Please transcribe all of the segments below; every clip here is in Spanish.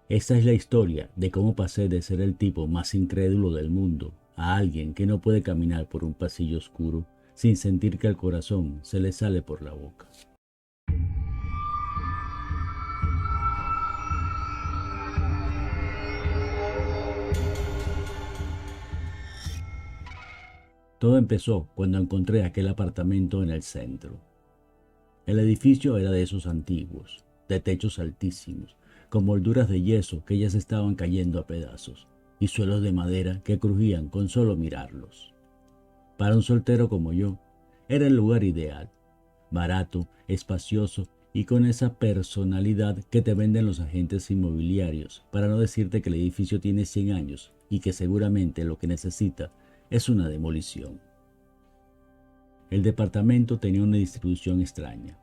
Esta es la historia de cómo pasé de ser el tipo más incrédulo del mundo a alguien que no puede caminar por un pasillo oscuro sin sentir que el corazón se le sale por la boca. Todo empezó cuando encontré aquel apartamento en el centro. El edificio era de esos antiguos, de techos altísimos, con molduras de yeso que ya se estaban cayendo a pedazos, y suelos de madera que crujían con solo mirarlos. Para un soltero como yo, era el lugar ideal, barato, espacioso y con esa personalidad que te venden los agentes inmobiliarios, para no decirte que el edificio tiene 100 años y que seguramente lo que necesita es una demolición. El departamento tenía una distribución extraña.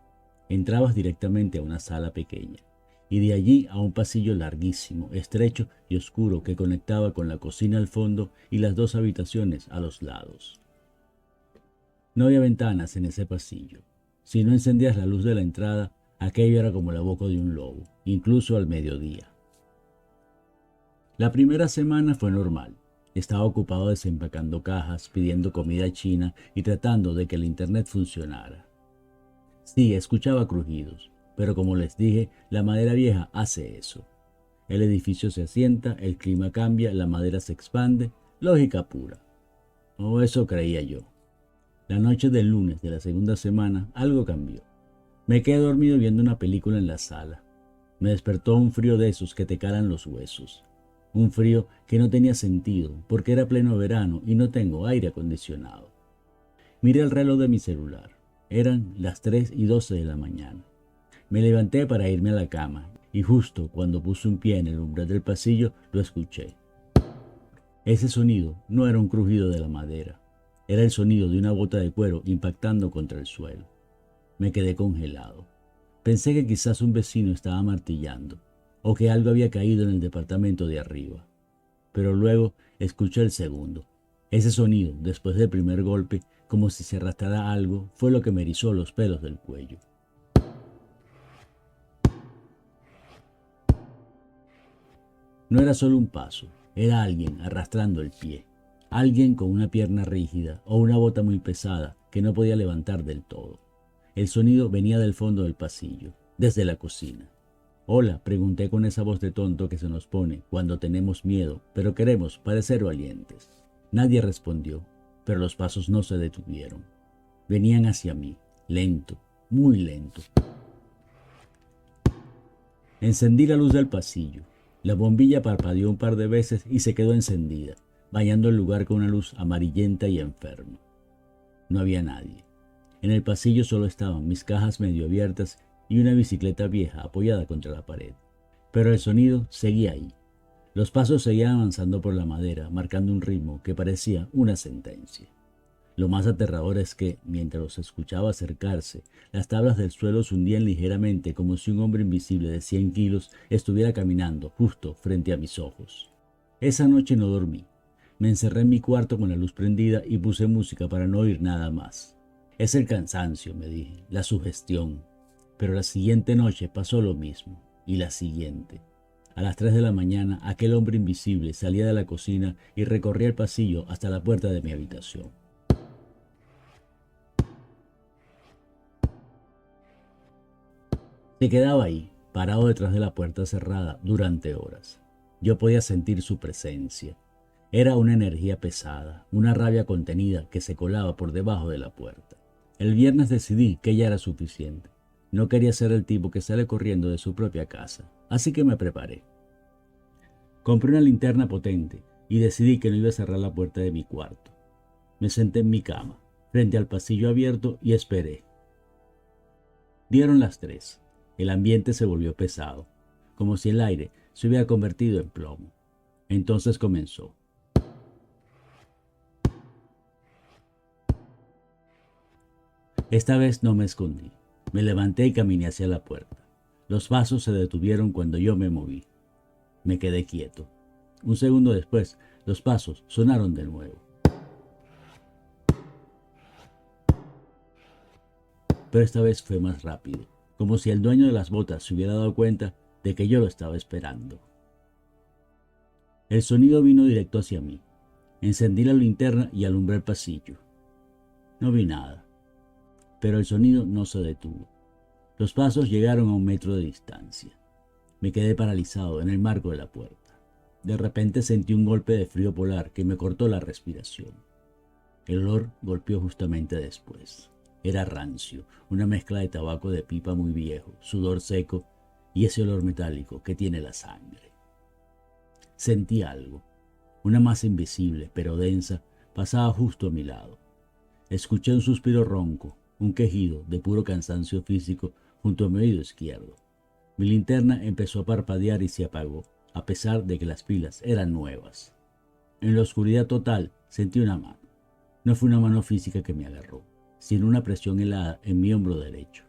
Entrabas directamente a una sala pequeña y de allí a un pasillo larguísimo, estrecho y oscuro que conectaba con la cocina al fondo y las dos habitaciones a los lados. No había ventanas en ese pasillo. Si no encendías la luz de la entrada, aquello era como la boca de un lobo, incluso al mediodía. La primera semana fue normal. Estaba ocupado desempacando cajas, pidiendo comida china y tratando de que el internet funcionara. Sí, escuchaba crujidos, pero como les dije, la madera vieja hace eso. El edificio se asienta, el clima cambia, la madera se expande, lógica pura. O eso creía yo. La noche del lunes de la segunda semana, algo cambió. Me quedé dormido viendo una película en la sala. Me despertó un frío de esos que te calan los huesos. Un frío que no tenía sentido, porque era pleno verano y no tengo aire acondicionado. Miré el reloj de mi celular. Eran las 3:12 de la mañana. Me levanté para irme a la cama, y justo cuando puse un pie en el umbral del pasillo, lo escuché. Ese sonido no era un crujido de la madera. Era el sonido de una bota de cuero impactando contra el suelo. Me quedé congelado. Pensé que quizás un vecino estaba martillando, o que algo había caído en el departamento de arriba. Pero luego escuché el segundo. Ese sonido, después del primer golpe, como si se arrastrara algo, fue lo que me erizó los pelos del cuello. No era solo un paso, era alguien arrastrando el pie. Alguien con una pierna rígida o una bota muy pesada que no podía levantar del todo. El sonido venía del fondo del pasillo, desde la cocina. Hola, pregunté con esa voz de tonto que se nos pone cuando tenemos miedo, pero queremos parecer valientes. Nadie respondió, pero los pasos no se detuvieron. Venían hacia mí, lento, muy lento. Encendí la luz del pasillo. La bombilla parpadeó un par de veces y se quedó encendida, bañando el lugar con una luz amarillenta y enferma. No había nadie. En el pasillo solo estaban mis cajas medio abiertas y una bicicleta vieja apoyada contra la pared. Pero el sonido seguía ahí. Los pasos seguían avanzando por la madera, marcando un ritmo que parecía una sentencia. Lo más aterrador es que, mientras los escuchaba acercarse, las tablas del suelo se hundían ligeramente como si un hombre invisible de 100 kilos estuviera caminando justo frente a mis ojos. Esa noche no dormí. Me encerré en mi cuarto con la luz prendida y puse música para no oír nada más. Es el cansancio, me dije, la sugestión. Pero la siguiente noche pasó lo mismo, y la siguiente. A las 3 de la mañana, aquel hombre invisible salía de la cocina y recorría el pasillo hasta la puerta de mi habitación. Se quedaba ahí, parado detrás de la puerta cerrada, durante horas. Yo podía sentir su presencia. Era una energía pesada, una rabia contenida que se colaba por debajo de la puerta. El viernes decidí que ya era suficiente. No quería ser el tipo que sale corriendo de su propia casa, así que me preparé. Compré una linterna potente y decidí que no iba a cerrar la puerta de mi cuarto. Me senté en mi cama, frente al pasillo abierto, y esperé. Dieron las 3. El ambiente se volvió pesado, como si el aire se hubiera convertido en plomo. Entonces comenzó. Esta vez no me escondí. Me levanté y caminé hacia la puerta. Los pasos se detuvieron cuando yo me moví. Me quedé quieto. Un segundo después, los pasos sonaron de nuevo. Pero esta vez fue más rápido, como si el dueño de las botas se hubiera dado cuenta de que yo lo estaba esperando. El sonido vino directo hacia mí. Encendí la linterna y alumbré el pasillo. No vi nada, pero el sonido no se detuvo. Los pasos llegaron a 1 metro de distancia. Me quedé paralizado en el marco de la puerta. De repente sentí un golpe de frío polar que me cortó la respiración. El olor golpeó justamente después. Era rancio, una mezcla de tabaco de pipa muy viejo, sudor seco y ese olor metálico que tiene la sangre. Sentí algo. Una masa invisible, pero densa, pasaba justo a mi lado. Escuché un suspiro ronco, un quejido de puro cansancio físico junto a mi oído izquierdo. Mi linterna empezó a parpadear y se apagó, a pesar de que las pilas eran nuevas. En la oscuridad total sentí una mano. No fue una mano física que me agarró, sino una presión helada en mi hombro derecho.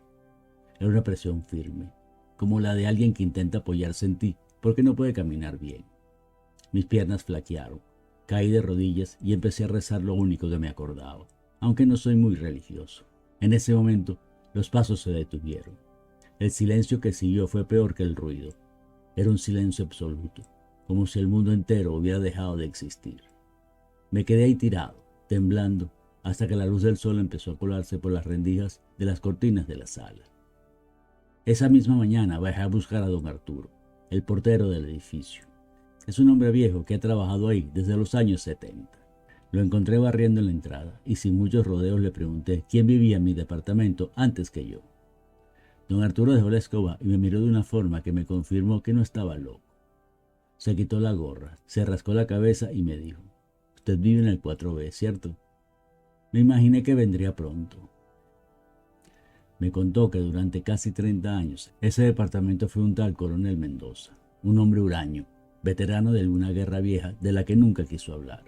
Era una presión firme, como la de alguien que intenta apoyarse en ti porque no puede caminar bien. Mis piernas flaquearon, caí de rodillas y empecé a rezar lo único que me acordaba, aunque no soy muy religioso. En ese momento, los pasos se detuvieron. El silencio que siguió fue peor que el ruido. Era un silencio absoluto, como si el mundo entero hubiera dejado de existir. Me quedé ahí tirado, temblando, hasta que la luz del sol empezó a colarse por las rendijas de las cortinas de la sala. Esa misma mañana bajé a buscar a don Arturo, el portero del edificio. Es un hombre viejo que ha trabajado ahí desde los años 70. Lo encontré barriendo en la entrada y sin muchos rodeos le pregunté quién vivía en mi departamento antes que yo. Don Arturo dejó la escoba y me miró de una forma que me confirmó que no estaba loco. Se quitó la gorra, se rascó la cabeza y me dijo: «Usted vive en el 4B, ¿cierto?». Me imaginé que vendría pronto. Me contó que durante casi 30 años ese departamento fue un tal Coronel Mendoza, un hombre huraño, veterano de una guerra vieja de la que nunca quiso hablar.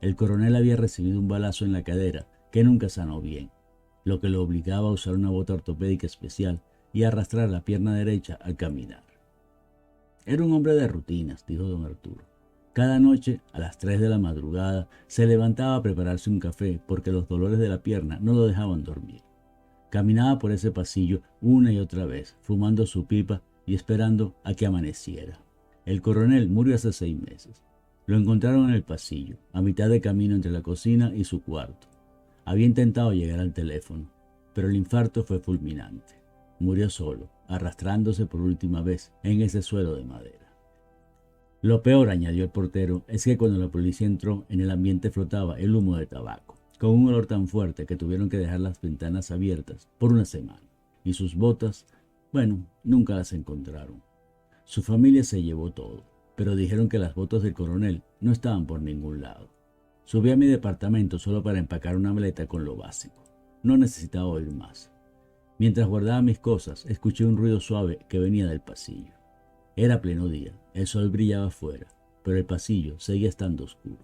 El coronel había recibido un balazo en la cadera que nunca sanó bien, lo que lo obligaba a usar una bota ortopédica especial y a arrastrar la pierna derecha al caminar. Era un hombre de rutinas, dijo don Arturo. Cada noche, a las 3 de la madrugada, se levantaba a prepararse un café porque los dolores de la pierna no lo dejaban dormir. Caminaba por ese pasillo una y otra vez, fumando su pipa y esperando a que amaneciera. El coronel murió hace 6 meses. Lo encontraron en el pasillo, a mitad de camino entre la cocina y su cuarto. Había intentado llegar al teléfono, pero el infarto fue fulminante. Murió solo, arrastrándose por última vez en ese suelo de madera. Lo peor, añadió el portero, es que cuando la policía entró, en el ambiente flotaba el humo de tabaco, con un olor tan fuerte que tuvieron que dejar las ventanas abiertas por una semana. Y sus botas, bueno, nunca las encontraron. Su familia se llevó todo, pero dijeron que las botas del coronel no estaban por ningún lado. Subí a mi departamento solo para empacar una maleta con lo básico. No necesitaba oír más. Mientras guardaba mis cosas, escuché un ruido suave que venía del pasillo. Era pleno día, el sol brillaba afuera, pero el pasillo seguía estando oscuro.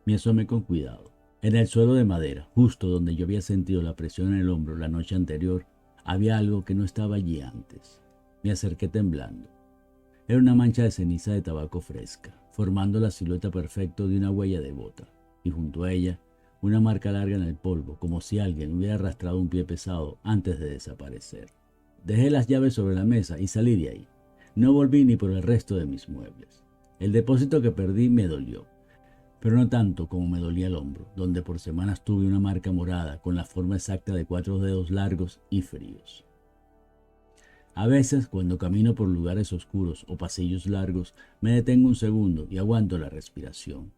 Me asomé con cuidado. En el suelo de madera, justo donde yo había sentido la presión en el hombro la noche anterior, había algo que no estaba allí antes. Me acerqué temblando. Era una mancha de ceniza de tabaco fresca, formando la silueta perfecta de una huella de bota, y junto a ella, una marca larga en el polvo, como si alguien hubiera arrastrado un pie pesado antes de desaparecer. Dejé las llaves sobre la mesa y salí de ahí. No volví ni por el resto de mis muebles. El depósito que perdí me dolió, pero no tanto como me dolía el hombro, donde por semanas tuve una marca morada con la forma exacta de 4 dedos largos y fríos. A veces, cuando camino por lugares oscuros o pasillos largos, me detengo un segundo y aguanto la respiración,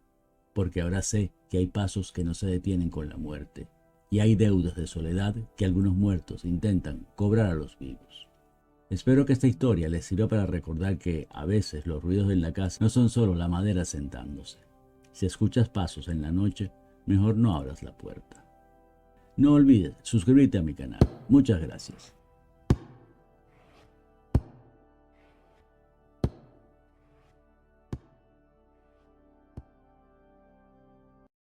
porque ahora sé que hay pasos que no se detienen con la muerte, y hay deudas de soledad que algunos muertos intentan cobrar a los vivos. Espero que esta historia les sirva para recordar que, a veces, los ruidos en la casa no son solo la madera sentándose. Si escuchas pasos en la noche, mejor no abras la puerta. No olvides suscribirte a mi canal. Muchas gracias.